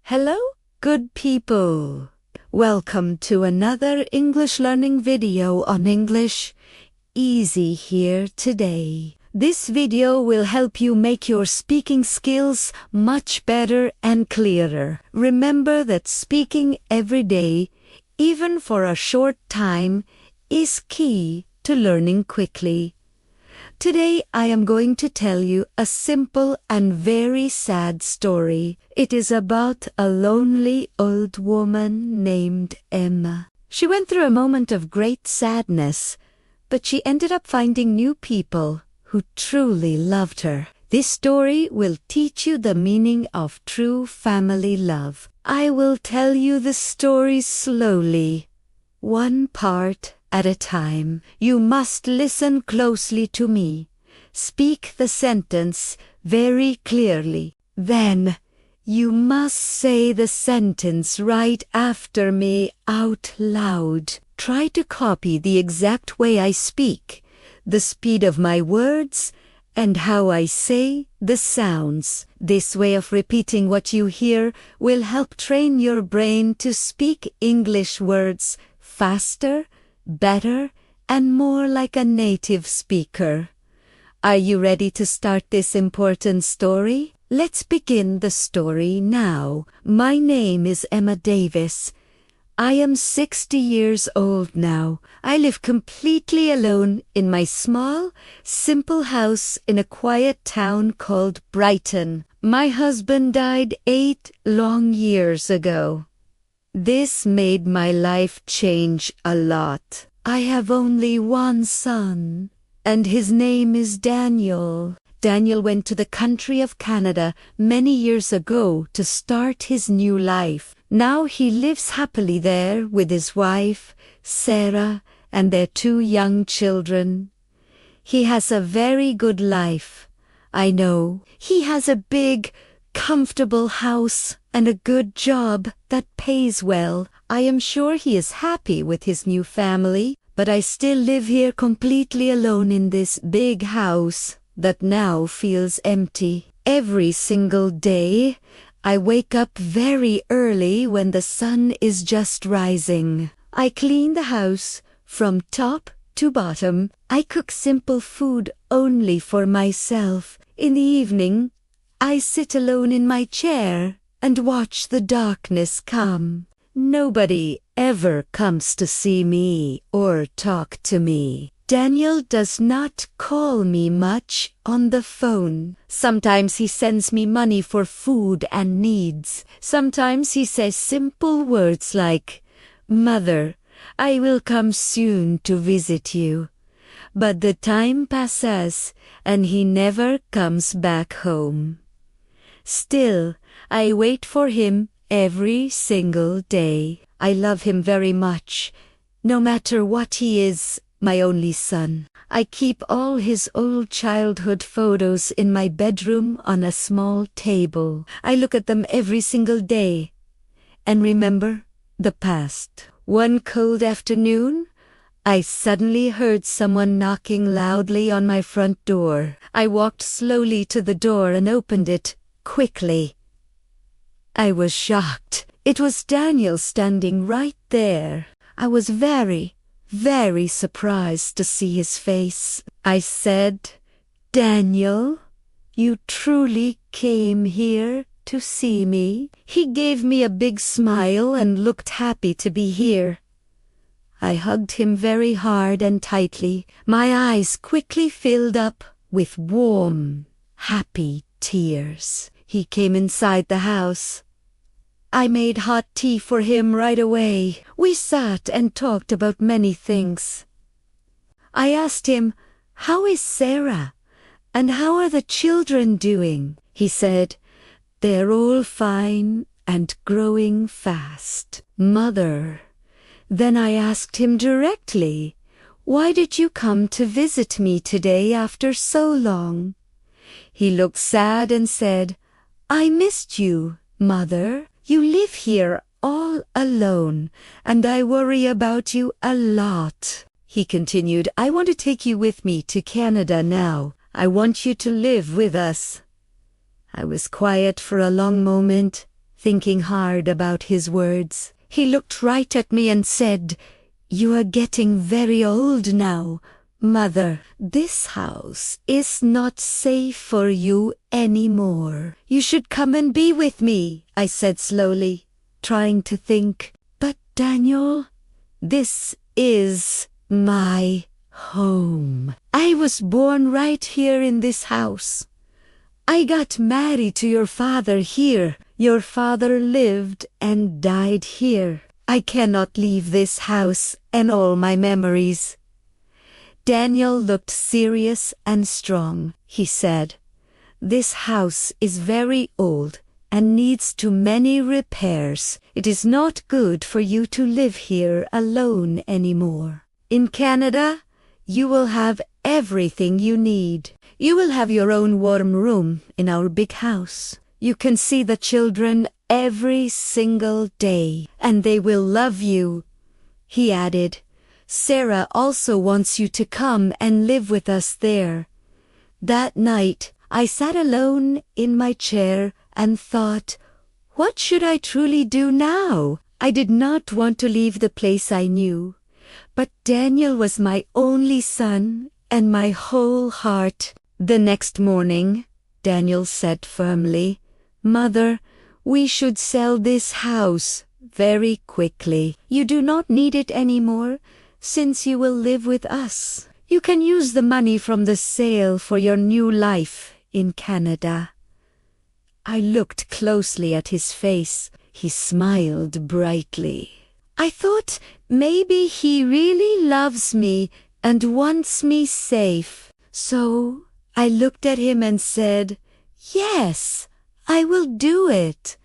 Hello, good people. Welcome to another English learning video on English Easy here today. This video will help you make your speaking skills much better and clearer. Remember that speaking every day, even for a short time, is key to learning quickly. Today I am going to tell you a simple and very sad story. It is about a lonely old woman named Emma. She went through a moment of great sadness, but she ended up finding new people who truly loved her. This story will teach you the meaning of true family love. I will tell you the story slowly, one part at a time. You must listen closely to me. Speak the sentence very clearly. Then you must say the sentence right after me out loud. Try to copy the exact way I speak, the speed of my words, and how I say the sounds. This way of repeating what you hear will help train your brain to speak English words faster, better, and more like a native speaker. Are you ready to start this important story? Let's begin the story now. My name is Emma Davis. I am 60 years old now. I live completely alone in my small, simple house in a quiet town called Brighton. My husband died 8 long years ago. This made my life change a lot. I have only one son, and his name is Daniel. Daniel went to the country of Canada many years ago to start his new life. Now he lives happily there with his wife, Sarah, and their 2 young children. He has a very good life. I know. He has a big, comfortable house and a good job that pays well. I am sure he is happy with his new family, but I still live here completely alone in this big house that now feels empty. Every single day, I wake up very early when the sun is just rising. I clean the house from top to bottom. I cook simple food only for myself. In the evening, I sit alone in my chair and watch the darkness come. Nobody ever comes to see me or talk to me. Daniel does not call me much on the phone. Sometimes he sends me money for food and needs. Sometimes he says simple words like, "Mother, I will come soon to visit you." But the time passes and he never comes back home. Still, I wait for him every single day. I love him very much, no matter what he is, my only son. I keep all his old childhood photos in my bedroom on a small table. I look at them every single day and remember the past. One cold afternoon, I suddenly heard someone knocking loudly on my front door. I walked slowly to the door and opened it quickly. I was shocked. It was Daniel standing right there. I was very surprised to see his face. I said, "Daniel, you truly came here to see me?" He gave me a big smile and looked happy to be here. I hugged him very hard and tightly. My eyes quickly filled up with warm, happy tears. He came inside the house. I made hot tea for him right away. We sat and talked about many things. I asked him, "How is Sarah? And how are the children doing?" He said, "They're all fine and growing fast, Mother." Then I asked him directly, "Why did you come to visit me today after so long?" He looked sad and said, "I missed you, Mother. You live here all alone, and I worry about you a lot." He continued, "I want to take you with me to Canada now. I want you to live with us." I was quiet for a long moment, thinking hard about his words. He looked right at me and said, "You are getting very old now, Mother. This house is not safe for you anymore. You should come and be with me," I said slowly, trying to think. "But Daniel, this is my home. I was born right here in this house. I got married to your father here. Your father lived and died here. I cannot leave this house and all my memories." Daniel looked serious and strong. He said, "This house is very old and needs too many repairs. It is not good for you to live here alone anymore. In Canada, you will have everything you need. You will have your own warm room in our big house. You can see the children every single day, and they will love you." He added, "Sarah also wants you to come and live with us there." That night, I sat alone in my chair and thought, what should I truly do now? I did not want to leave the place I knew, but Daniel was my only son and my whole heart. The next morning, Daniel said firmly, "Mother, we should sell this house very quickly. You do not need it anymore, since you will live with us. You can use the money from the sale for your new life in Canada." I looked closely at his face. He smiled brightly. I thought maybe he really loves me and wants me safe. So I looked at him and said, "Yes, I will do it."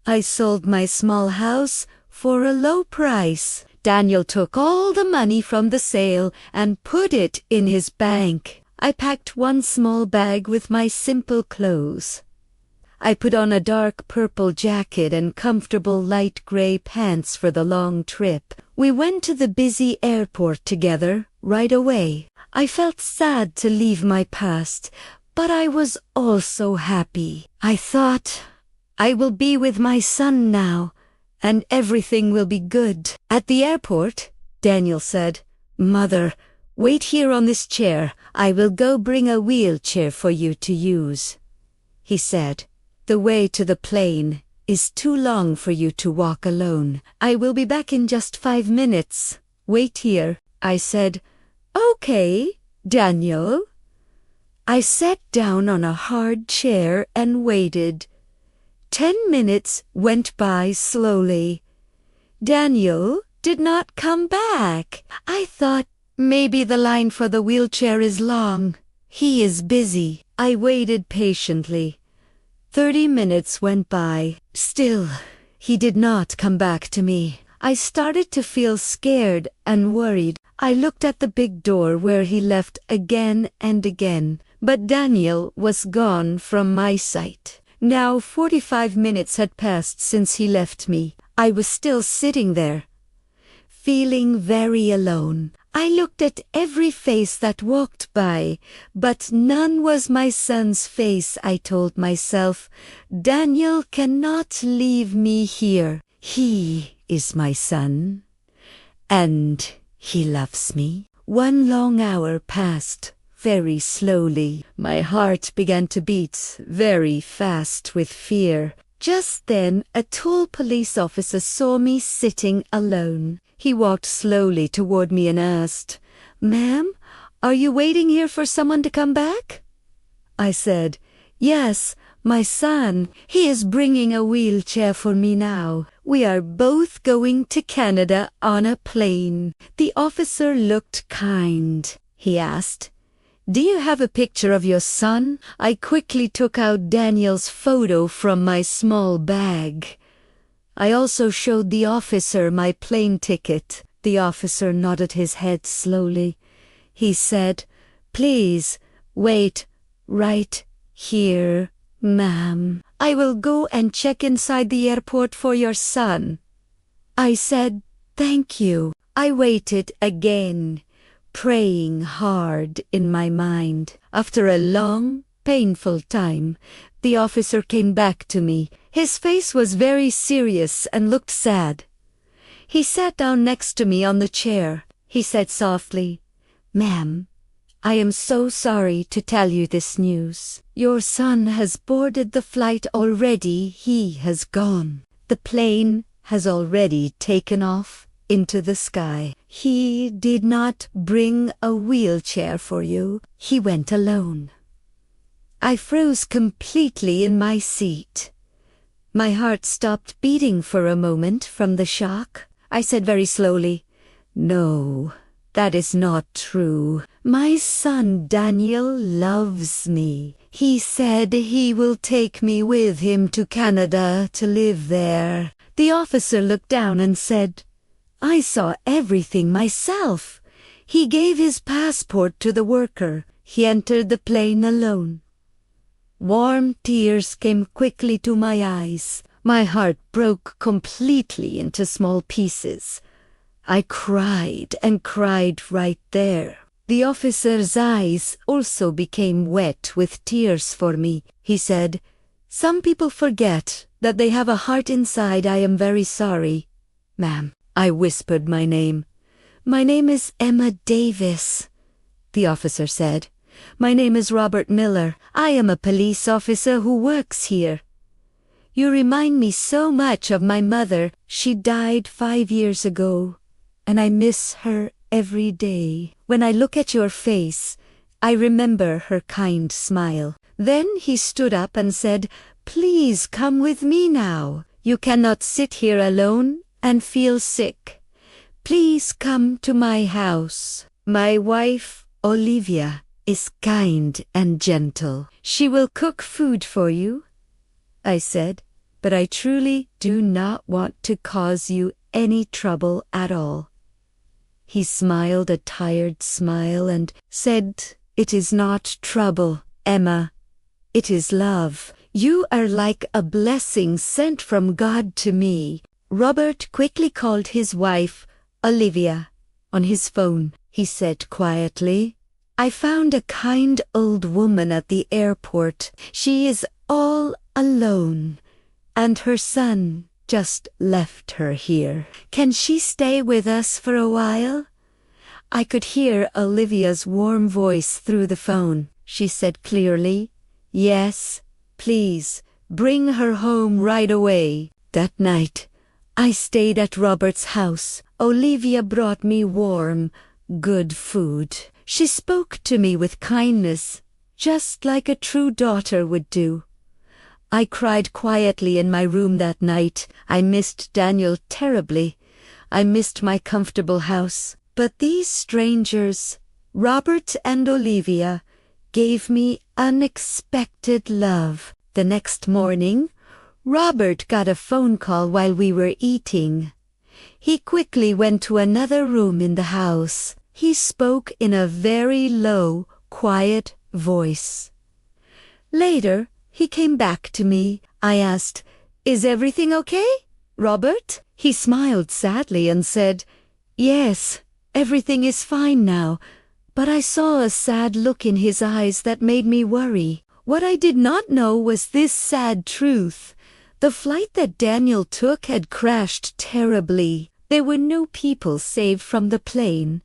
I sold my small house for a low price. Daniel took all the money from the sale and put it in his bank. I packed one small bag with my simple clothes. I put on a dark purple jacket and comfortable light gray pants for the long trip. We went to the busy airport together right away. I felt sad to leave my past, but I was also happy. I thought, I will be with my son now, and everything will be good. At the airport, Daniel said, "Mother, wait here on this chair. I will go bring a wheelchair for you to use." He said, "The way to the plane is too long for you to walk alone. I will be back in just 5 minutes. Wait here." I said, "Okay, Daniel." I sat down on a hard chair and waited. 10 minutes went by slowly. Daniel did not come back. I thought maybe the line for the wheelchair is long. He is busy. I waited patiently. 30 minutes went by. Still, he did not come back to me. I started to feel scared and worried. I looked at the big door where he left again and again, but Daniel was gone from my sight. Now 45 minutes had passed since he left me. I was still sitting there, feeling very alone. I looked at every face that walked by, but none was my son's face. I told myself, Daniel cannot leave me here. He is my son, and he loves me. 1 long hour passed very slowly. My heart began to beat very fast with fear. Just then, a tall police officer saw me sitting alone. He walked slowly toward me and asked, "Ma'am, are you waiting here for someone to come back?" I said, "Yes, my son. He is bringing a wheelchair for me now. We are both going to Canada on a plane." The officer looked kind. He asked, "Do you have a picture of your son?" I quickly took out Daniel's photo from my small bag. I also showed the officer my plane ticket. The officer nodded his head slowly. He said, "Please, wait right here, ma'am. I will go and check inside the airport for your son." I said, "Thank you." I waited again, praying hard in my mind. After a long, painful time, the officer came back to me. His face was very serious and looked sad. He sat down next to me on the chair. He said softly, "Ma'am, I am so sorry to tell you this news. Your son has boarded the flight already. He has gone. The plane has already taken off into the sky. He did not bring a wheelchair for you. He went alone." I froze completely in my seat. My heart stopped beating for a moment from the shock. I said very slowly, "No, that is not true. My son Daniel loves me. He said he will take me with him to Canada to live there." The officer looked down and said, "I saw everything myself. He gave his passport to the worker. He entered the plane alone." Warm tears came quickly to my eyes. My heart broke completely into small pieces. I cried and cried right there. The officer's eyes also became wet with tears for me. He said, "Some people forget that they have a heart inside. I am very sorry." "Ma'am," I whispered my name. "My name is Emma Davis," the officer said. "My name is Robert Miller. I am a police officer who works here. You remind me so much of my mother. She died 5 years ago, and I miss her every day. When I look at your face, I remember her kind smile." Then he stood up and said, "Please come with me now. You cannot sit here alone and feel sick. Please come to my house. My wife, Olivia, is kind and gentle. She will cook food for you." I said, "But I truly do not want to cause you any trouble at all." He smiled a tired smile and said, "It is not trouble, Emma. It is love. You are like a blessing sent from God to me." Robert quickly called his wife, Olivia, on his phone. He said quietly, "I found a kind old woman at the airport. She is all alone, and her son just left her here. Can she stay with us for a while?" I could hear Olivia's warm voice through the phone. She said clearly, "Yes, please, bring her home right away." That night, I stayed at Robert's house. Olivia brought me warm, good food. She spoke to me with kindness, just like a true daughter would do. I cried quietly in my room that night. I missed Daniel terribly. I missed my comfortable house. But these strangers, Robert and Olivia, gave me unexpected love. The next morning, Robert got a phone call while we were eating. He quickly went to another room in the house. He spoke in a very low, quiet voice. Later, he came back to me. I asked, "Is everything okay, Robert?" He smiled sadly and said, "Yes, everything is fine now." But I saw a sad look in his eyes that made me worry. What I did not know was this sad truth. The flight that Daniel took had crashed terribly. There were no people saved from the plane.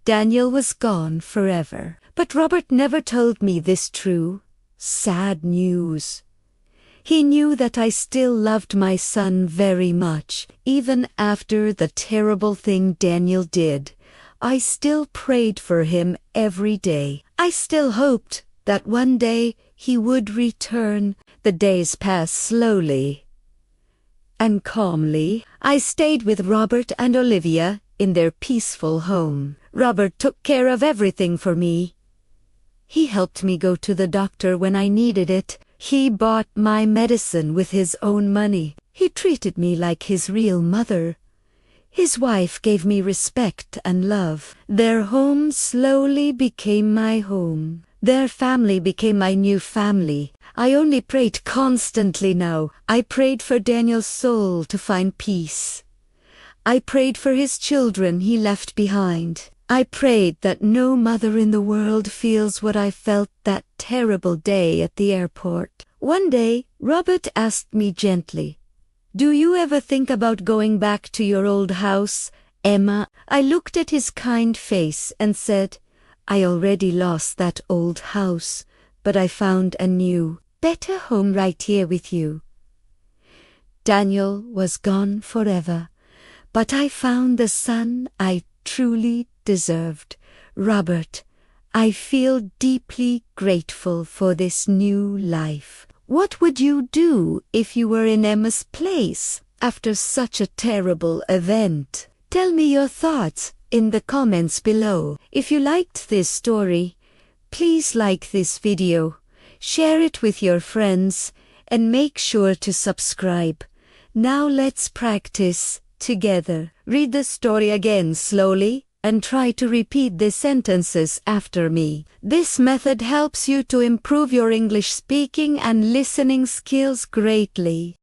Daniel was gone forever. But Robert never told me this true, sad news. He knew that I still loved my son very much. Even after the terrible thing Daniel did, I still prayed for him every day. I still hoped that one day he would return. The days passed slowly and calmly. I stayed with Robert and Olivia in their peaceful home. Robert took care of everything for me. He helped me go to the doctor when I needed it. He bought my medicine with his own money. He treated me like his real mother. His wife gave me respect and love. Their home slowly became my home. Their family became my new family. I only prayed constantly now. I prayed for Daniel's soul to find peace. I prayed for his children he left behind. I prayed that no mother in the world feels what I felt that terrible day at the airport. One day, Robert asked me gently, "Do you ever think about going back to your old house, Emma?" I looked at his kind face and said, "I already lost that old house, but I found a new, better home right here with you." Daniel was gone forever, but I found the son I truly deserved. Robert, I feel deeply grateful for this new life. What would you do if you were in Emma's place after such a terrible event? Tell me your thoughts in the comments below. If you liked this story, please like this video, share it with your friends, and make sure to subscribe. Now let's practice together. Read the story again slowly and try to repeat the sentences after me. This method helps you to improve your English speaking and listening skills greatly.